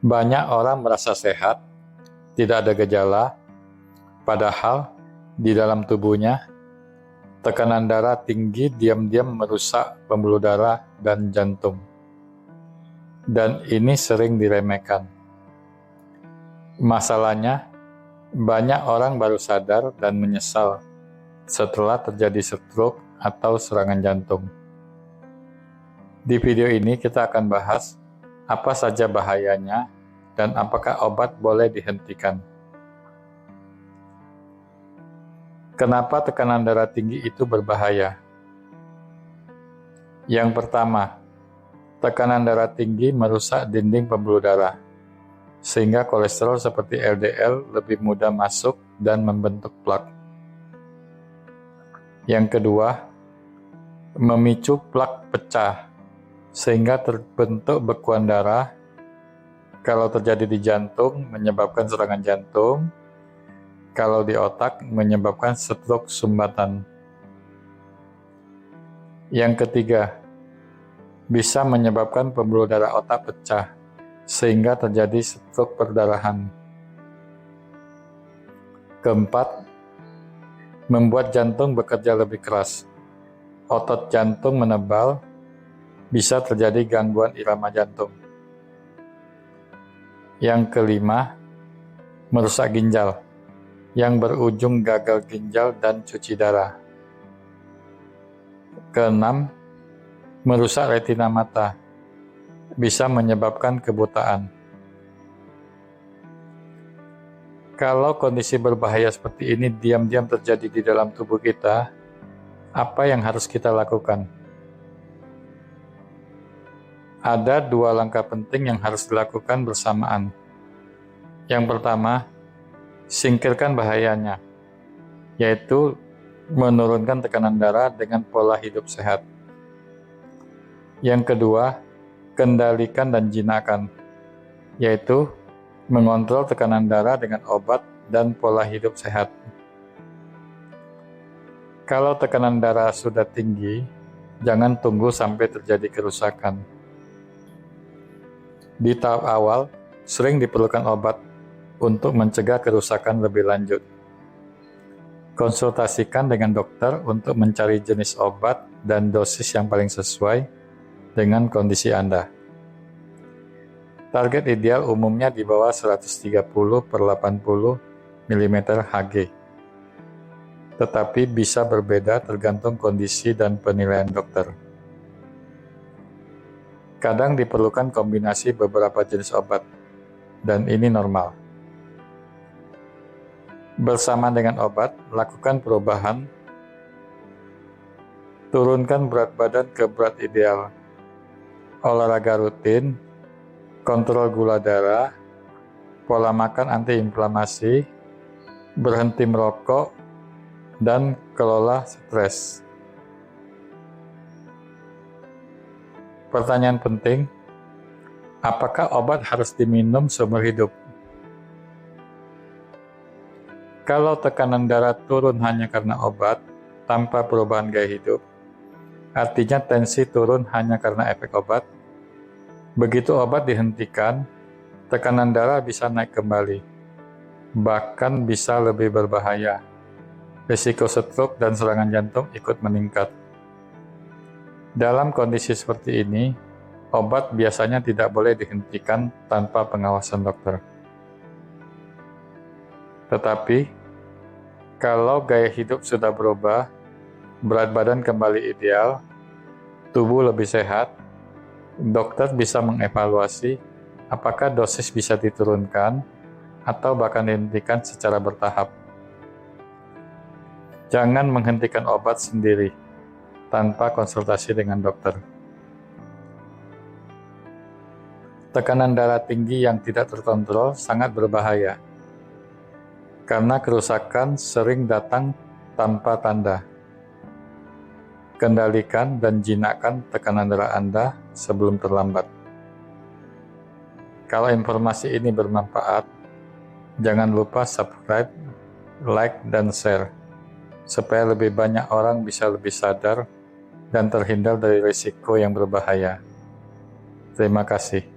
Banyak orang merasa sehat, tidak ada gejala, padahal di dalam tubuhnya tekanan darah tinggi diam-diam merusak pembuluh darah dan jantung. Dan ini sering diremehkan. Masalahnya, banyak orang baru sadar dan menyesal setelah terjadi stroke atau serangan jantung. Di video ini kita akan bahas apa saja bahayanya dan apakah obat boleh dihentikan. Kenapa tekanan darah tinggi itu berbahaya? Yang pertama, tekanan darah tinggi merusak dinding pembuluh darah, sehingga kolesterol seperti LDL lebih mudah masuk dan membentuk plak. Yang kedua, memicu plak pecah, sehingga terbentuk bekuan darah. Kalau terjadi di jantung, menyebabkan serangan jantung. Kalau di otak, menyebabkan stroke sumbatan. Yang ketiga, bisa menyebabkan pembuluh darah otak pecah, sehingga terjadi stroke perdarahan. Keempat, membuat jantung bekerja lebih keras. Otot jantung menebal, bisa terjadi gangguan irama jantung. Yang kelima, merusak ginjal, yang berujung gagal ginjal dan cuci darah. Keenam, merusak retina mata, bisa menyebabkan kebutaan. Kalau kondisi berbahaya seperti ini diam-diam terjadi di dalam tubuh kita, apa yang harus kita lakukan? Ada dua langkah penting yang harus dilakukan bersamaan. Yang pertama, singkirkan bahayanya, yaitu menurunkan tekanan darah dengan pola hidup sehat. Yang kedua, kendalikan dan jinakkan, yaitu mengontrol tekanan darah dengan obat dan pola hidup sehat. Kalau tekanan darah sudah tinggi, jangan tunggu sampai terjadi kerusakan. Di tahap awal, sering diperlukan obat untuk mencegah kerusakan lebih lanjut. Konsultasikan dengan dokter untuk mencari jenis obat dan dosis yang paling sesuai dengan kondisi Anda. Target ideal umumnya di bawah 130/80 mm Hg. Tetapi bisa berbeda tergantung kondisi dan penilaian dokter. Kadang diperlukan kombinasi beberapa jenis obat, dan ini normal. Bersama dengan obat, lakukan perubahan, turunkan berat badan ke berat ideal, olahraga rutin, kontrol gula darah, pola makan antiinflamasi, berhenti merokok, dan kelola stres. Pertanyaan penting, apakah obat harus diminum seumur hidup? Kalau tekanan darah turun hanya karena obat, tanpa perubahan gaya hidup, artinya tensi turun hanya karena efek obat. Begitu obat dihentikan, tekanan darah bisa naik kembali, bahkan bisa lebih berbahaya. Risiko stroke dan serangan jantung ikut meningkat. Dalam kondisi seperti ini, obat biasanya tidak boleh dihentikan tanpa pengawasan dokter. Tetapi, kalau gaya hidup sudah berubah, berat badan kembali ideal, tubuh lebih sehat, dokter bisa mengevaluasi apakah dosis bisa diturunkan atau bahkan dihentikan secara bertahap. Jangan menghentikan obat sendiri tanpa konsultasi dengan dokter. Tekanan darah tinggi yang tidak terkontrol sangat berbahaya, karena kerusakan sering datang tanpa tanda. Kendalikan dan jinakkan tekanan darah Anda sebelum terlambat. Kalau informasi ini bermanfaat, jangan lupa subscribe, like, dan share, supaya lebih banyak orang bisa lebih sadar dan terhindar dari risiko yang berbahaya. Terima kasih.